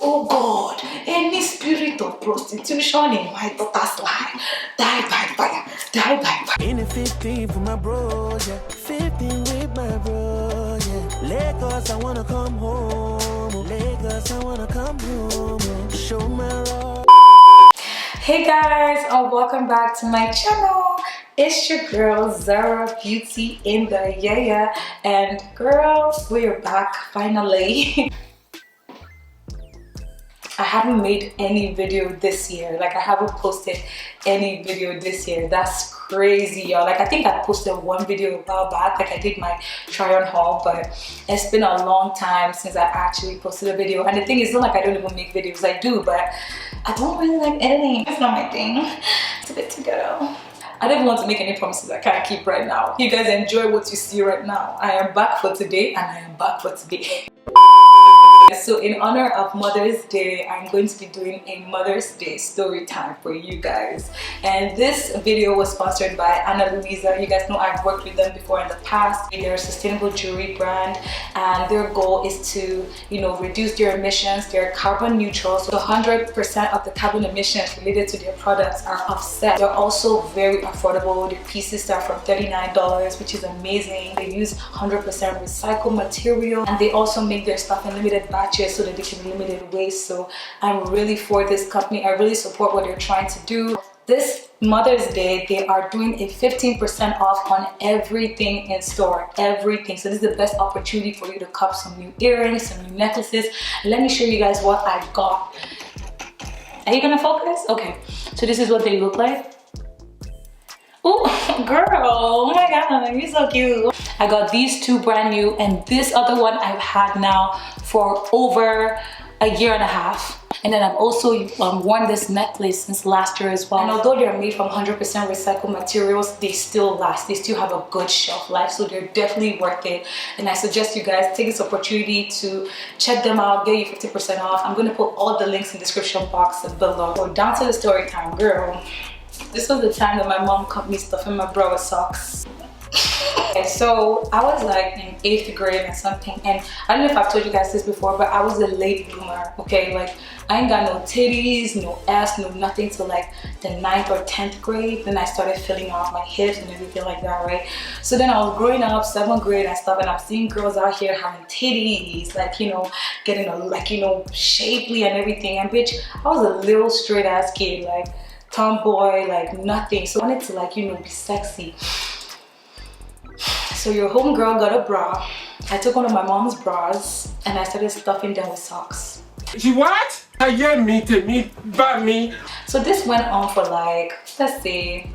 Oh God, any spirit of prostitution in my daughter's life, die by fire, die by fire. In the 15 for my bros, yeah. 15 with my bros, yeah. Lagos, I wanna come home. Lagos, I wanna come home. Show my road. Hey guys, and welcome back to my channel. It's your girl Zara Beauty in the yeah, and girls, we're back finally. I haven't made any video this year. Like, I haven't posted any video this year. That's crazy, y'all. Like, I think I posted one video a while back. Like, I did my try on haul, but it's been a long time since I actually posted a video. And the thing is, it's not like I don't even make videos. I do, but I don't really like editing. It's not my thing. It's a bit too ghetto. I don't even want to make any promises I can't keep right now. You guys enjoy what you see right now. I am back for today, and I am back for today. So in honor of Mother's Day, I'm going to be doing a Mother's Day story time for you guys. And this video was sponsored by Elise. You guys know I've worked with them before in the past. They're a sustainable jewelry brand, and their goal is to, reduce their emissions. They're carbon neutral, so 100% of the carbon emissions related to their products are offset. They're also very affordable. Their pieces start from $39, which is amazing. They use 100% recycled material, and they also make their stuff in limited batches so that they can limited waste. So I'm really for this company. I really support what they're trying to do. This Mother's Day, they are doing a 15% off on everything in store, everything. So this is the best opportunity for you to cop some new earrings, some new necklaces. Let me show you guys what I got. Are you gonna focus? Okay, so this is what they look like. Oh girl, oh my god, you're so cute. I got these two brand new, and this other one I've had now for over a year and a half. And then I've also worn this necklace since last year as well. And although they're made from 100% recycled materials, they still last. They still have a good shelf life, so they're definitely worth it. And I suggest you guys take this opportunity to check them out, get you 50% off. I'm gonna put all the links in the description box below. So down to the story time, girl. This was the time that my mom cut me stuff in my bra socks. Okay, so I was like in 8th grade or something, and I don't know if I've told you guys this before, but I was a late bloomer. Okay, like I ain't got no titties, no ass, no nothing till like the 9th or 10th grade. Then I started filling out my hips and everything like that, right? So then I was growing up, 7th grade and stuff, and I'm seeing girls out here having titties, like, getting shapely and everything. And bitch, I was a little straight ass kid, like tomboy, like nothing. So I wanted to be sexy. So your homegirl got a bra. I took one of my mom's bras and I started stuffing them with socks. You what? Me. So this went on for like, let's say,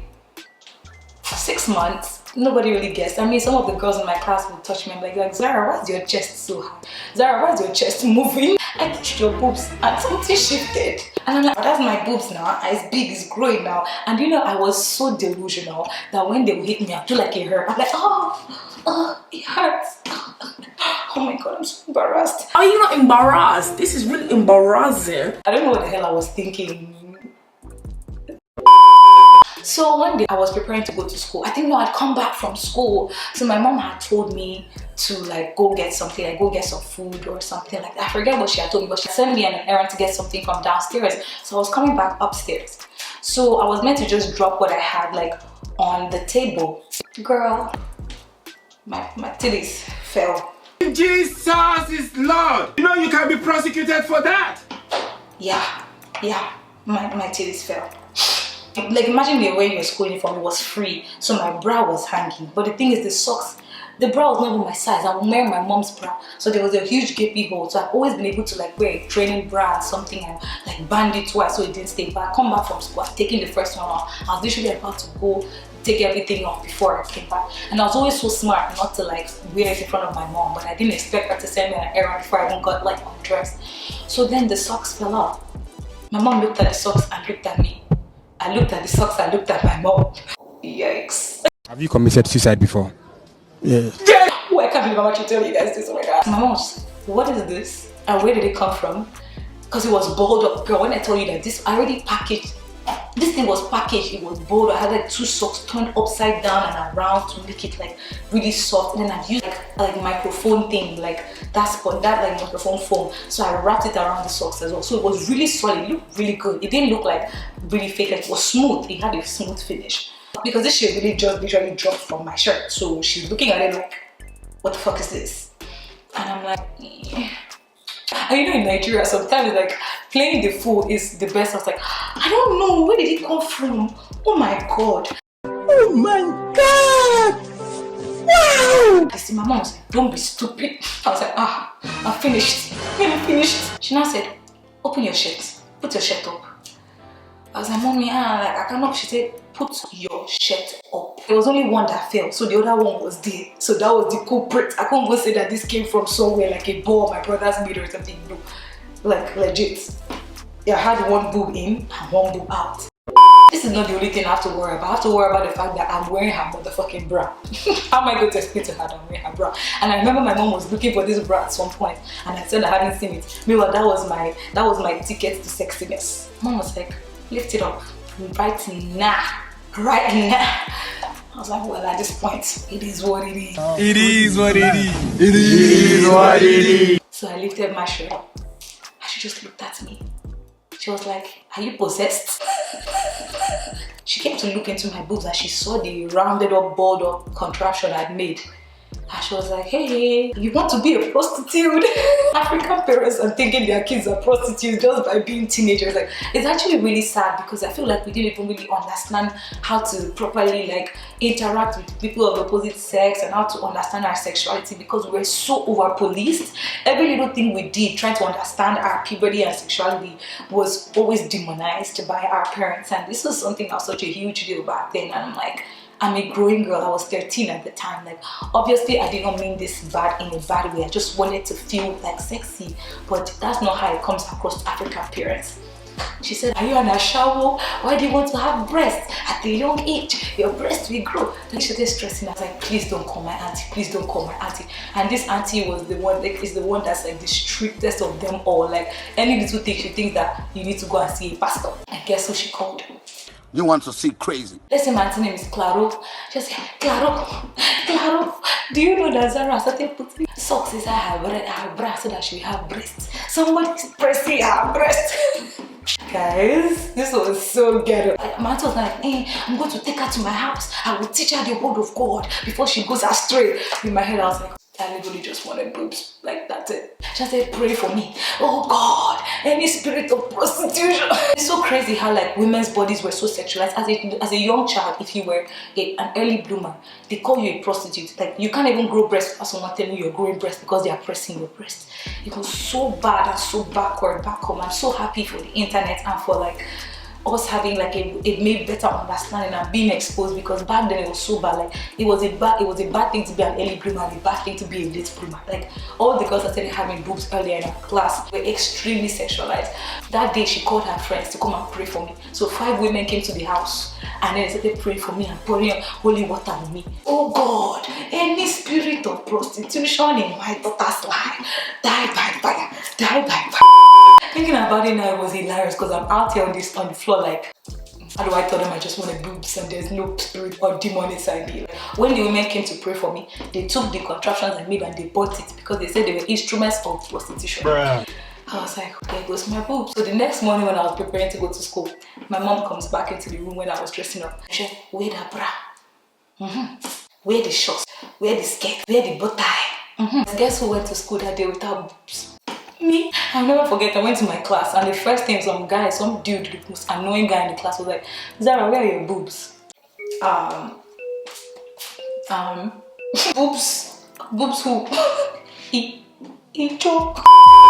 6 months. Nobody really guessed. I mean, some of the girls in my class would touch me and be like, Zara, why's your chest so high? Zara, why's your chest moving? I touched your boobs and something shifted. And I'm like, oh, that's my boobs now. It's big, it's growing now. And I was so delusional that when they would hit me, I feel like it hurt. I'm like, oh, it hurts. Oh my god, I'm so embarrassed. Are you not embarrassed? This is really embarrassing. I don't know what the hell I was thinking. So one day I was preparing to go to school. I think I'd come back from school. So my mom had told me to go get something, go get some food or something like that. I forget what she had told me, but she sent me on an errand to get something from downstairs. So I was coming back upstairs. So I was meant to just drop what I had on the table. Girl, my titties fell. Jesus is Lord. You can be prosecuted for that. Yeah, my titties fell. Like, imagine me wearing your school uniform, it was free, so my bra was hanging. But the thing is, the socks, the bra was not even my size. I'm wearing my mom's bra, so there was a huge gapy hole. So I've always been able to wear a training bra and something and band it twice so it didn't stay. But I come back from school, I've taken the first one off. I was literally about to go take everything off before I came back. And I was always so smart not to wear it in front of my mom, but I didn't expect her to send me an errand before I even got undressed. So then the socks fell out. My mom looked at the socks and looked at me. I looked at the socks, I looked at my mom. Yikes. Have you committed suicide before? Yes. Oh, I can't believe I'm actually telling you guys this. Oh my god. My mom was like, what is this? And where did it come from? Because it was balled up. Girl, when I told you that this, I already packaged This thing was packaged, it was bold. I had like 2 socks turned upside down and around to make it like really soft. And then I used like microphone thing, like that like microphone foam. So I wrapped it around the socks as well. So it was really solid, it looked really good. It didn't look like really fake, like it was smooth. It had a smooth finish. Because this shit really just literally dropped from my shirt. So she's looking at it like, what the fuck is this? And I'm like, eh. And you know, in Nigeria, sometimes like playing the fool is the best. I was like, I don't know, where did it come from? Oh my god. Oh my god! Wow! I see my mom was like, don't be stupid. I was like, I'm finished. I'm finished. She now said, open your shirt. Put your shirt up. I was like, mommy, like, I cannot. She said, put your shirt up. There was only one that fell, so the other one was there. So that was the culprit. I can't even say that this came from somewhere like a ball my brother's made or something. No, like legit. Yeah, I had one boob in and one boob out. This is not the only thing I have to worry about. I have to worry about the fact that I'm wearing her motherfucking bra. How am I going to explain to her that I'm wearing her bra? And I remember my mom was looking for this bra at some point, and I said I hadn't seen it. Meanwhile, that was my ticket to sexiness. Mom was like, lift it up right now. Right now. I was like, well, at this point, it is what it is. It is what it is. It is what it is. So I lifted my shirt up and she just looked at me. She was like, are you possessed? She came to look into my boobs and she saw the rounded up, balled up contraption I'd made. And she was like, hey, you want to be a prostitute? African parents are thinking their kids are prostitutes just by being teenagers. Like, it's actually really sad because I feel like we didn't even really understand how to properly like interact with people of opposite sex and how to understand our sexuality because we're so over policed. Every little thing we did trying to understand our puberty and sexuality was always demonized by our parents, and this was something that was such a huge deal back then. And I'm like, I'm a growing girl. I was 13 at the time. Like, obviously I did not mean this bad in a bad way. I just wanted to feel like sexy, but that's not how it comes across to African parents. She said, are you an ashawo? Why do you want to have breasts at a young age? Your breasts will grow. Then she started stressing. I was like, please don't call my auntie. Please don't call my auntie. And this auntie was the one, like, is the one that's like the strictest of them all. Like, any little thing she thinks that you need to go and see a pastor. And guess who she called? You want to see crazy? Let's say my auntie name is Claro. She said, Claro, do you know that Zara started putting socks inside her bra so that she will have breasts? Somebody's pressing her breast. Guys, this was so ghetto. Like, my auntie was like, hey, I'm going to take her to my house. I will teach her the word of God before she goes astray. In my head, I was like, I literally just wanted boobs. Like, that's it. She said, pray for me. Oh God, any spirit of prostitution. It's so crazy how like women's bodies were so sexualized. As a young child, if you were an early bloomer, they call you a prostitute. Like, you can't even grow breasts without someone telling you you're growing breasts because they are pressing your breast. It was so bad and so backward back home. I'm so happy for the internet and for like us having like a made better understanding and being exposed, because back then it was so bad. Like, it was a bad thing to be an early bloomer and a bad thing to be a late bloomer. Like, all the girls that started having boobs earlier in our class were extremely sexualized. That day she called her friends to come and pray for me. So 5 women came to the house and then they started praying for me and pouring holy water on me. Oh God, any spirit of prostitution in my daughter's life, die by fire, die by fire. Thinking about it now, it was hilarious because I'm out here on the floor like, how do I tell them I just wanted boobs and there's no spirit or demon inside me? Like, when the women came to pray for me, they took the contraptions I made and they bought it because they said they were instruments of prostitution. Bruh. I was like, there goes my boobs. So the next morning when I was preparing to go to school, my mom comes back into the room when I was dressing up. She said, wear the bra. Wear the shorts. Wear the skirt. Wear the bow tie. Guess who went to school that day without boobs? Me. I'll never forget, I went to my class and the first thing some dude, the most annoying guy in the class was like, Zara, where are your boobs? Boobs who? he joke.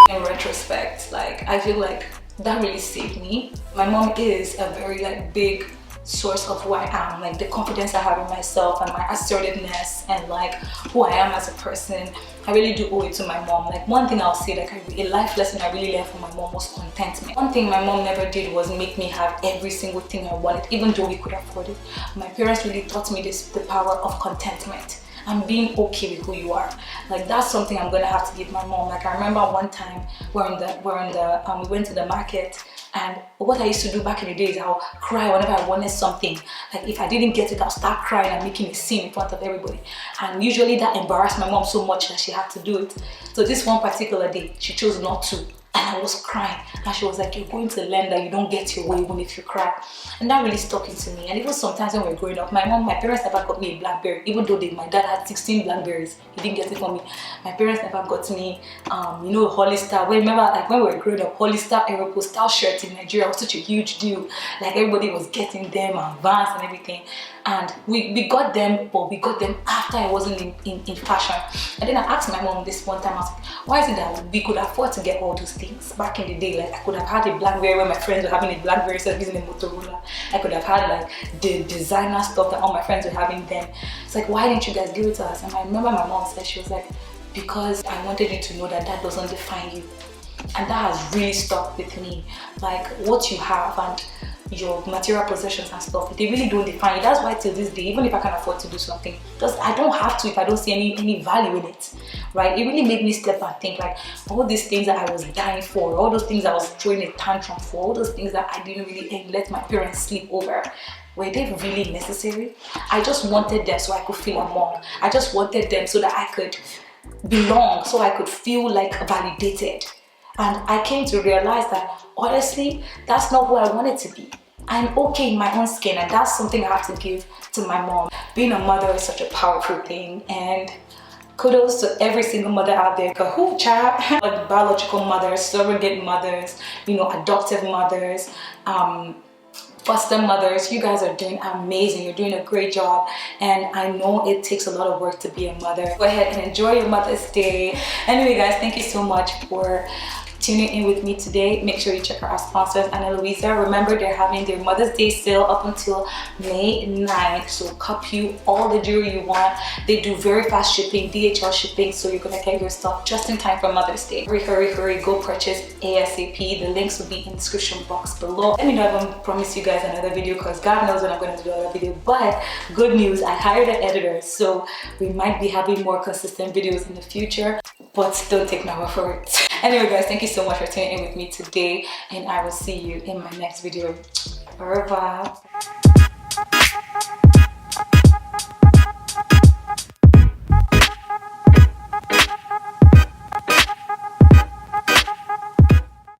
In retrospect, like, I feel like that really saved me. My mom is a very like big source of who I am, like the confidence I have in myself and my assertiveness and like who I am as a person. I really do owe it to my mom. Like, one thing I'll say, like a life lesson I really learned from my mom was contentment. One thing my mom never did was make me have every single thing I wanted, even though we could afford it. My parents really taught me the power of contentment. and being okay with who you are. Like that's something I'm gonna have to give my mom. Like I remember one time we went to the market, and what I used to do back in the days, I'll cry whenever I wanted something. Like if I didn't get it, I'll start crying and making a scene in front of everybody. And usually that embarrassed my mom so much that she had to do it. So this one particular day, she chose not to. And I was crying, and she was like, you're going to learn that you don't get your way even if you cry. And that really stuck into me. And even sometimes when we were growing up, my parents never got me a BlackBerry, even though my dad had 16 BlackBerries. He didn't get it for me. My parents never got me, you know, Hollister. Remember, like when we were growing up, Hollister Aeropostale shirts in Nigeria was such a huge deal. Like everybody was getting them, and Vans and everything. And we got them, but we got them after I wasn't in fashion. And then I asked my mom this one time, I was like, why is it that we could afford to get all those things back in the day? Like I could have had a BlackBerry when my friends were having a BlackBerry instead of using a Motorola. I could have had like the designer stuff that all my friends were having then. It's like, why didn't you guys give it to us? And I remember my mom said, she was like, because I wanted you to know that that doesn't define you. And that has really stuck with me. Like what you have and your material possessions and stuff, they really don't define you. That's why till this day, even if I can afford to do something, because I don't have to if I don't see any value in it, right? It really made me step and think like all these things that I was dying for, all those things I was throwing a tantrum for, all those things that I didn't really let my parents sleep over, were they really necessary? I just wanted them so I could feel a mom. I just wanted them so that I could belong, so I could feel like validated. And I came to realize that honestly, that's not who I wanted to be. I'm okay in my own skin, and that's something I have to give to my mom. Being a mother is such a powerful thing, and kudos to every single mother out there. Who child? Biological mothers, surrogate mothers, you know, adoptive mothers, foster mothers. You guys are doing amazing. You're doing a great job, and I know it takes a lot of work to be a mother. Go ahead and enjoy your Mother's Day. Anyway guys, thank you so much for tuning in with me today. Make sure you check out our sponsors, Anna Louisa. Remember, they're having their Mother's Day sale up until May 9th, so cop you all the jewelry you want. They do very fast shipping, DHL shipping, so you're gonna get your stuff just in time for Mother's Day. Hurry, go purchase ASAP. The links will be in the description box below. Let me know if I promise you guys another video, because God knows when I'm gonna do another video. But good news, I hired an editor, so we might be having more consistent videos in the future, but don't take my word for it. Anyway guys, thank you so much for tuning in with me today, and I will see you in my next video. Bye bye.